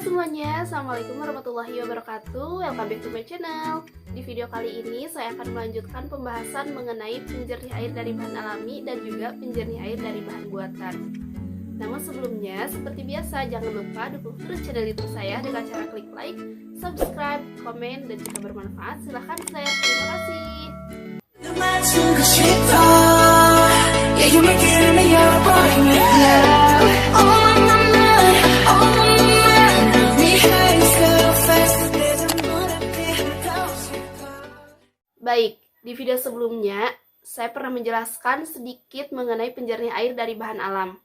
semuanya, Assalamualaikum warahmatullahi wabarakatuh. Welcome back to my channel. Di video kali ini saya akan melanjutkan pembahasan mengenai penjernih air dari bahan alami dan juga penjernih air dari bahan buatan. Namun sebelumnya, seperti biasa, jangan lupa dukung terus channel YouTube saya dengan cara klik like, subscribe, komen, dan jika bermanfaat silahkan share. Terima kasih. Baik, di video sebelumnya saya pernah menjelaskan sedikit mengenai penjernih air dari bahan alam,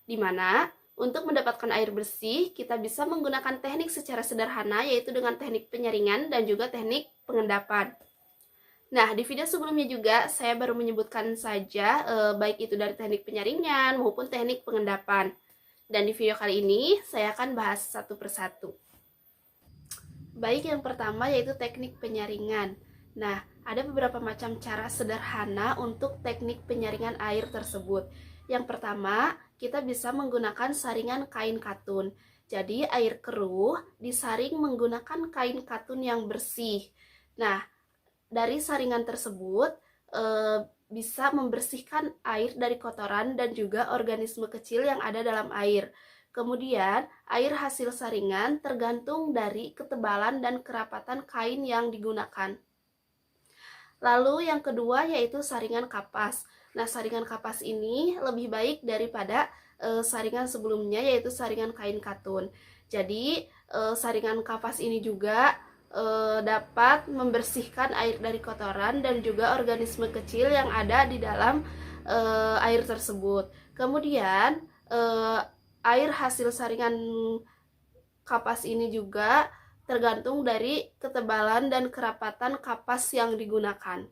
di mana untuk mendapatkan air bersih kita bisa menggunakan teknik secara sederhana, yaitu dengan teknik penyaringan dan juga teknik pengendapan. Nah, di video sebelumnya juga saya baru menyebutkan saja baik itu dari teknik penyaringan maupun teknik pengendapan. Dan di video kali ini saya akan bahas satu persatu. Baik, yang pertama yaitu teknik penyaringan. Nah, ada beberapa macam cara sederhana untuk teknik penyaringan air tersebut. Yang pertama, kita bisa menggunakan saringan kain katun. Jadi, air keruh disaring menggunakan kain katun yang bersih. Nah, dari saringan tersebut bisa membersihkan air dari kotoran dan juga organisme kecil yang ada dalam air. Kemudian, air hasil saringan tergantung dari ketebalan dan kerapatan kain yang digunakan. Lalu yang kedua yaitu saringan kapas. Nah, saringan kapas ini lebih baik daripada saringan sebelumnya, yaitu saringan kain katun. Jadi, saringan kapas ini juga dapat membersihkan air dari kotoran dan juga organisme kecil yang ada di dalam air tersebut. Kemudian, air hasil saringan kapas ini juga tergantung dari ketebalan dan kerapatan kapas yang digunakan.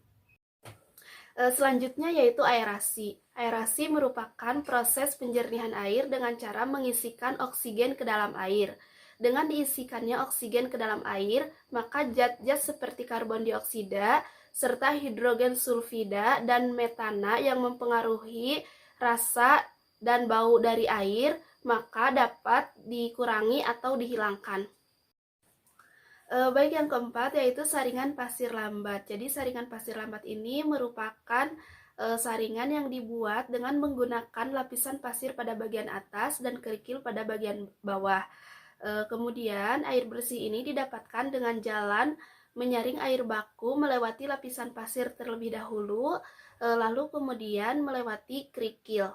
Selanjutnya yaitu aerasi. Aerasi merupakan proses penjernihan air dengan cara mengisikan oksigen ke dalam air. Dengan diisikannya oksigen ke dalam air, maka zat-zat seperti karbon dioksida serta hidrogen sulfida dan metana yang mempengaruhi rasa dan bau dari air, maka dapat dikurangi atau dihilangkan. Baik, yang keempat yaitu saringan pasir lambat. Jadi saringan pasir lambat ini merupakan saringan yang dibuat dengan menggunakan lapisan pasir pada bagian atas dan kerikil pada bagian bawah. Kemudian air bersih ini didapatkan dengan jalan menyaring air baku melewati lapisan pasir terlebih dahulu, lalu kemudian melewati kerikil.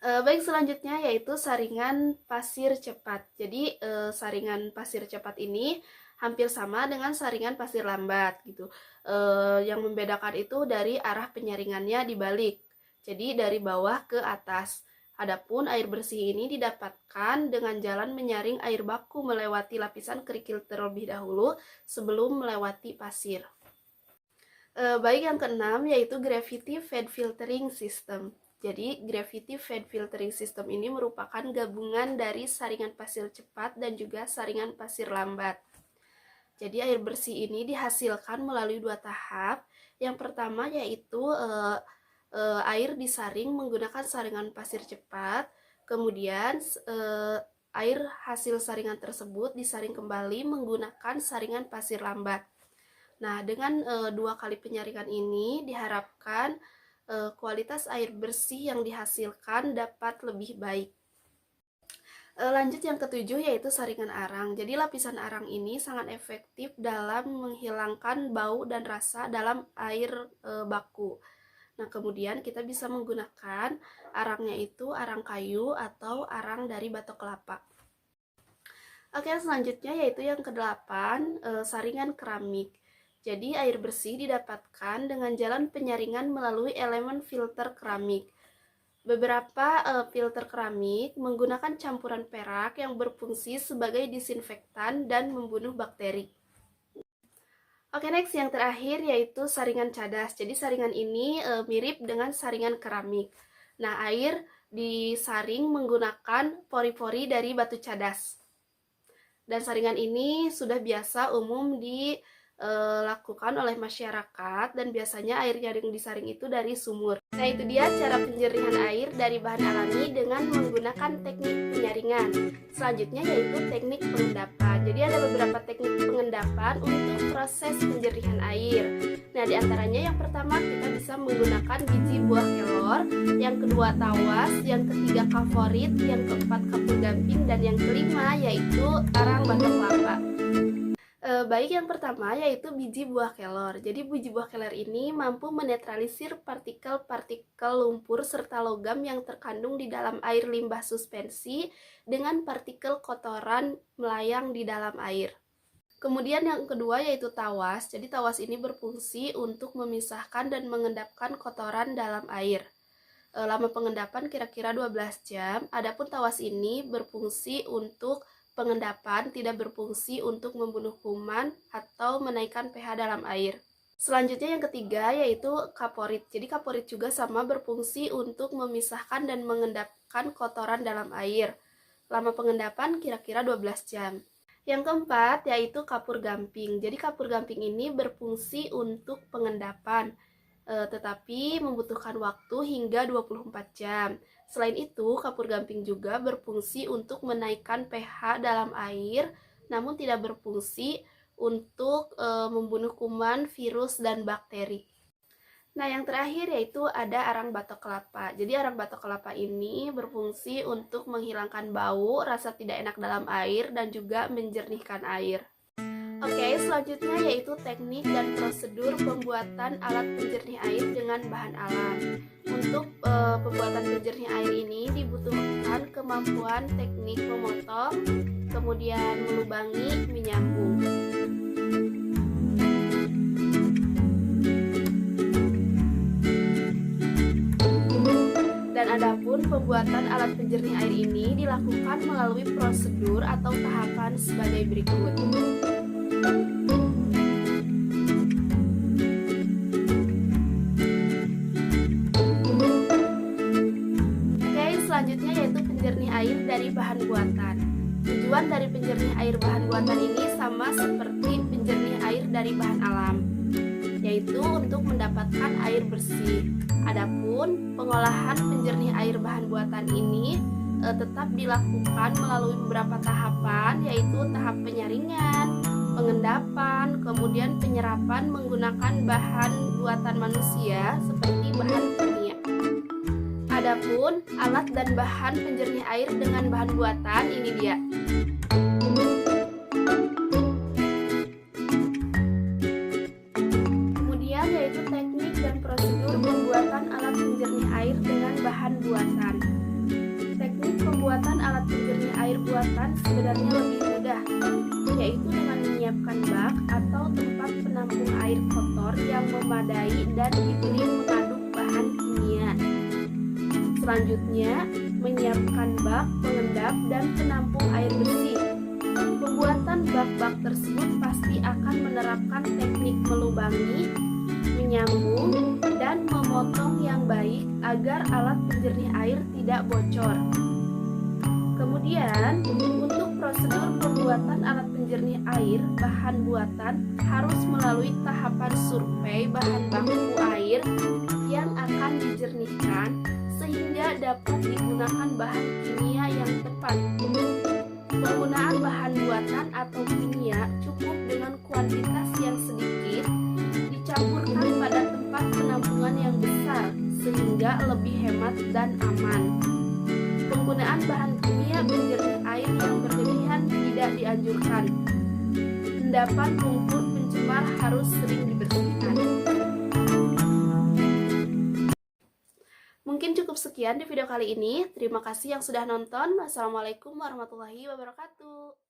Baik, selanjutnya yaitu saringan pasir cepat. Jadi saringan pasir cepat ini hampir sama dengan saringan pasir lambat gitu. Yang membedakan itu dari arah penyaringannya dibalik. Jadi dari bawah ke atas. Adapun air bersih ini didapatkan dengan jalan menyaring air baku melewati lapisan kerikil terlebih dahulu sebelum melewati pasir. Baik, yang keenam yaitu gravity fed filtering system. Jadi, gravity fed filtering system ini merupakan gabungan dari saringan pasir cepat dan juga saringan pasir lambat. Jadi, air bersih ini dihasilkan melalui dua tahap. Yang pertama yaitu air disaring menggunakan saringan pasir cepat. Kemudian, air hasil saringan tersebut disaring kembali menggunakan saringan pasir lambat. Nah, dengan dua kali penyaringan ini diharapkan kualitas air bersih yang dihasilkan dapat lebih baik. Lanjut yang ketujuh yaitu saringan arang. Jadi lapisan arang ini sangat efektif dalam menghilangkan bau dan rasa dalam air baku. Nah, kemudian kita bisa menggunakan arangnya itu arang kayu atau arang dari batok kelapa. Oke, selanjutnya yaitu yang kedelapan, saringan keramik. Jadi air bersih didapatkan dengan jalan penyaringan melalui elemen filter keramik. Beberapa filter keramik menggunakan campuran perak yang berfungsi sebagai disinfektan dan membunuh bakteri. Oke, next yang terakhir yaitu saringan cadas. Jadi saringan ini mirip dengan saringan keramik. Nah, air disaring menggunakan pori-pori dari batu cadas. Dan saringan ini sudah biasa umum lakukan oleh masyarakat dan biasanya air yang disaring itu dari sumur. Nah, itu dia cara penjernihan air dari bahan alami dengan menggunakan teknik penyaringan. Selanjutnya yaitu teknik pengendapan. Jadi ada beberapa teknik pengendapan untuk proses penjernihan air. Nah, diantaranya yang pertama kita bisa menggunakan biji buah kelor, yang kedua tawas, yang ketiga kaporit, yang keempat kapur gamping, dan yang kelima yaitu arang batok kelapa. Baik, yang pertama yaitu biji buah kelor. Jadi biji buah kelor ini mampu menetralisir partikel-partikel lumpur serta logam yang terkandung di dalam air limbah suspensi dengan partikel kotoran melayang di dalam air. Kemudian yang kedua yaitu tawas. Jadi tawas ini berfungsi untuk memisahkan dan mengendapkan kotoran dalam air. Lama pengendapan kira-kira 12 jam. Adapun tawas ini berfungsi untuk pengendapan, tidak berfungsi untuk membunuh kuman atau menaikkan pH dalam air. Selanjutnya yang ketiga yaitu kaporit. Jadi kaporit juga sama berfungsi untuk memisahkan dan mengendapkan kotoran dalam air. Lama pengendapan kira-kira 12 jam. Yang keempat yaitu kapur gamping. Jadi kapur gamping ini berfungsi untuk pengendapan, tetapi membutuhkan waktu hingga 24 jam. Selain itu, kapur gamping juga berfungsi untuk menaikkan pH dalam air, namun tidak berfungsi untuk membunuh kuman, virus, dan bakteri. Nah, yang terakhir yaitu ada arang batok kelapa. Jadi arang batok kelapa ini berfungsi untuk menghilangkan bau, rasa tidak enak dalam air, dan juga menjernihkan air. Oke, selanjutnya yaitu teknik dan prosedur pembuatan alat penjernih air dengan bahan alam. Untuk pembuatan penjernih air ini dibutuhkan kemampuan teknik memotong, kemudian melubangi, menyambung. Dan adapun pembuatan alat penjernih air ini dilakukan melalui prosedur atau tahapan sebagai berikut. Selanjutnya yaitu penjernih air dari bahan buatan. Tujuan dari penjernih air bahan buatan ini sama seperti penjernih air dari bahan alam, yaitu untuk mendapatkan air bersih. Adapun pengolahan penjernih air bahan buatan ini tetap dilakukan melalui beberapa tahapan, yaitu tahap penyaringan, pengendapan, kemudian penyerapan menggunakan bahan buatan manusia seperti bahan kimia. Adapun alat dan bahan penjernih air dengan bahan buatan ini dia. Kemudian yaitu teknik dan prosedur pembuatan alat penjernih air dengan bahan buatan. Teknik pembuatan alat penjernih air buatan sebenarnya lebih mudah, yaitu dengan menyiapkan bak atau tempat penampung air kotor yang memadai dan diberi mengaduk bahan kimia. Selanjutnya, menyiapkan bak, pengendap, dan penampung air bersih. Pembuatan bak-bak tersebut pasti akan menerapkan teknik melubangi, menyambung, dan memotong yang baik agar alat penjernih air tidak bocor. Kemudian, untuk prosedur pembuatan alat penjernih air bahan buatan harus melalui tahapan survei bahan baku air yang akan dijernihkan sehingga dapat digunakan bahan kimia yang tepat. Penggunaan bahan buatan atau kimia cukup dengan kuantitas yang sedikit dicampurkan pada tempat penampungan yang besar sehingga lebih hemat dan aman. Penggunaan bahan kimia penjernih air yang berlebihan tidak dianjurkan. Endapan lumpur pencemar harus sering dibersihkan. Mungkin cukup sekian di video kali ini. Terima kasih yang sudah nonton. Wassalamualaikum warahmatullahi wabarakatuh.